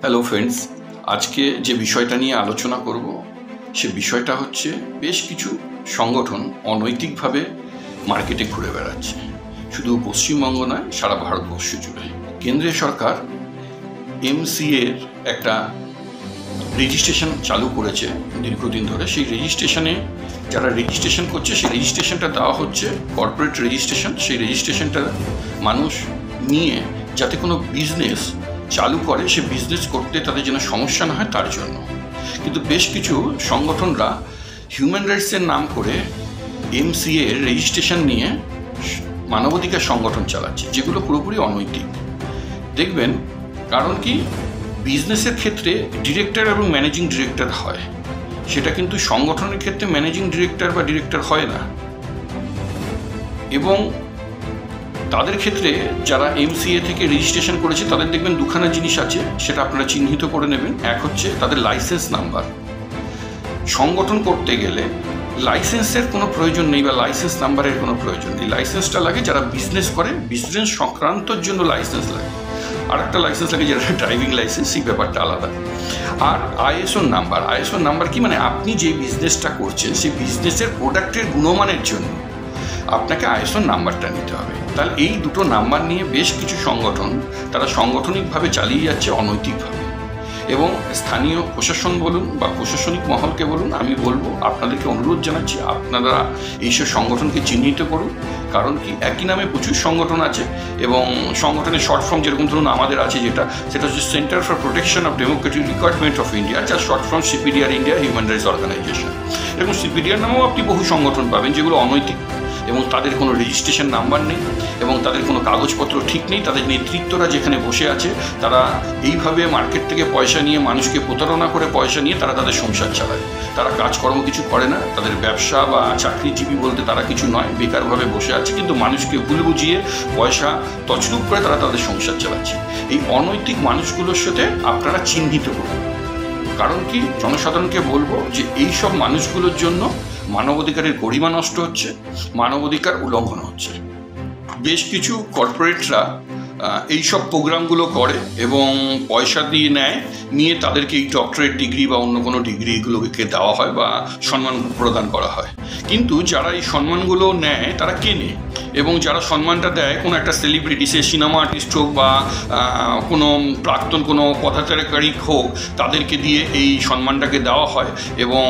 Hello friends, আজকে যে বিষয়টা নিয়ে আলোচনা করব সে বিষয়টা হচ্ছে বেশ কিছু সংগঠন অনৈতিকভাবে মার্কেটে ঘুরে বেড়াচ্ছে। শুধু পশ্চিমবঙ্গ নয়, সারা ভারতবর্ষ জুড়ে কেন্দ্রীয় সরকার এমসিএর একটা রেজিস্ট্রেশন চালু করেছে দীর্ঘদিন ধরে। সেই রেজিস্ট্রেশনে যারা রেজিস্ট্রেশন করছে, সেই রেজিস্ট্রেশনটা দেওয়া হচ্ছে কর্পোরেট রেজিস্ট্রেশন। সেই রেজিস্ট্রেশনটা মানুষ নিয়ে যাতে কোনো বিজনেস চালু করে, সে বিজনেস করতে তাদের যেন সমস্যা না হয় তার জন্য। কিন্তু বেশ কিছু সংগঠনরা হিউম্যান রাইটসের নাম করে এমসিএ রেজিস্ট্রেশন নিয়ে মানবাধিকার সংগঠন চালাচ্ছে, যেগুলো পুরোপুরি অনৈতিক। দেখবেন, কারণ কি, বিজনেসের ক্ষেত্রে ডিরেক্টর এবং ম্যানেজিং ডিরেক্টর হয়, সেটা কিন্তু সংগঠনের ক্ষেত্রে ম্যানেজিং ডিরেক্টর বা ডিরেক্টর হয় না। এবং তাদের ক্ষেত্রে যারা এমসিএ থেকে রেজিস্ট্রেশন করেছে তাদের দেখবেন দুখানা জিনিস আছে, সেটা আপনারা চিহ্নিত করে নেবেন। এক হচ্ছে তাদের লাইসেন্স নাম্বার। সংগঠন করতে গেলে লাইসেন্সের কোনো প্রয়োজন নেই বা লাইসেন্স নাম্বারের কোনো প্রয়োজন নেই। লাইসেন্সটা লাগে যারা বিজনেস করে, বিজনেস সংক্রান্তর জন্য লাইসেন্স লাগে। আর একটা লাইসেন্স লাগে যেটা ড্রাইভিং লাইসেন্স, সেই ব্যাপারটা আলাদা। আর আইএসও নাম্বার। আইএসও নাম্বার কি, মানে আপনি যে বিজনেসটা করছেন সেই বিজনেসের প্রোডাক্টের গুণমানের জন্য আপনাকে আইএসও নাম্বারটা নিতে হবে। তাহলে এই দুটো নাম্বার নিয়ে বেশ কিছু সংগঠন তারা সাংগঠনিকভাবে চালিয়ে যাচ্ছে অনৈতিকভাবে। এবং স্থানীয় প্রশাসন বলুন বা প্রশাসনিক মহলকে বলুন, আমি বলবো, আপনাদেরকে অনুরোধ জানাচ্ছি, আপনারা এইসব সংগঠনকে চিহ্নিত করুন। কারণ কি, একই নামে প্রচুর সংগঠন আছে এবং সংগঠনের শর্ট ফর্ম যেরকম ধরুন আমাদের আছে, সেটা হচ্ছে centre for protection of democratic requirement of India, যার short form CPDR, India human rights organisation. এরকম সিপিডিআর নামেও আপনি বহু সংগঠন পাবেন যেগুলো অনৈতিক এবং তাদের কোনো রেজিস্ট্রেশন নাম্বার নেই এবং তাদের কোনো কাগজপত্র ঠিক নেই। তাদের নেতৃত্বরা যেখানে বসে আছে তারা এইভাবে মার্কেট থেকে পয়সা নিয়ে, মানুষকে প্রতারণা করে পয়সা নিয়ে তারা তাদের সংসার চালায়। তারা কাজকর্ম কিছু করে না, তাদের ব্যবসা বা চাকরিজীবী বলতে তারা কিছু নয়, বেকারভাবে বসে আছে, কিন্তু মানুষকে ভুল বুঝিয়ে পয়সা তছরূপ করে তারা তাদের সংসার চালাচ্ছে। এই অনৈতিক মানুষগুলোর সাথে আপনারা চিহ্নিত করুন। কারণ কি, জনসাধারণকে বলবো যে এই সব মানুষগুলোর জন্য মানবাধিকারের গরিমা নষ্ট হচ্ছে, মানবাধিকার উল্লঙ্ঘন হচ্ছে। বেশ কিছু কর্পোরেটরা এইসব প্রোগ্রামগুলো করে এবং পয়সা দিয়ে নিয়ে তাদেরকে এই ডক্টরেট ডিগ্রি বা অন্য কোনো ডিগ্রিগুলোকে দেওয়া হয় বা সম্মান প্রদান করা হয়। কিন্তু যারা এই সম্মানগুলো নেয় তারা কেনে, এবং যারা সম্মানটা দেয় কোনো একটা সেলিব্রিটি, সে সিনেমা আর্টিস্ট হোক বা কোনো প্রাক্তন কোনো পদাধিকারী হোক, তাদেরকে দিয়ে এই সম্মানটাকে দেওয়া হয় এবং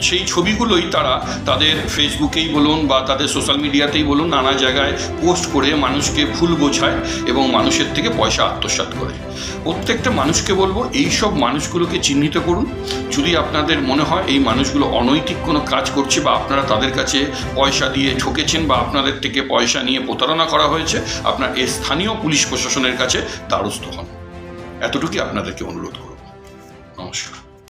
সেই ছবিগুলোই তারা তাদের ফেসবুকেই বলুন বা তাদের সোশ্যাল মিডিয়াতেই বলুন, নানা জায়গায় পোস্ট করে মানুষকে ভুল বোঝায় এবং মানুষের থেকে পয়সা আত্মসাৎ করে। প্রত্যেকটা মানুষকে বলবো, এই সব মানুষগুলোকে চিহ্নিত করুন। যদি আপনাদের মনে হয় এই মানুষগুলো অনৈতিক কোনো কাজ করছে বা আপনারা তাদের কাছে পয়সা দিয়ে ঠকেছেন বা আপনাদের থেকে পয়সা নিয়ে প্রতারণা করা হয়েছে, আপনার এই স্থানীয় পুলিশ প্রশাসনের কাছে দ্বারস্থ হন। এতটুকুই আপনাদেরকে অনুরোধ করব। নমস্কার।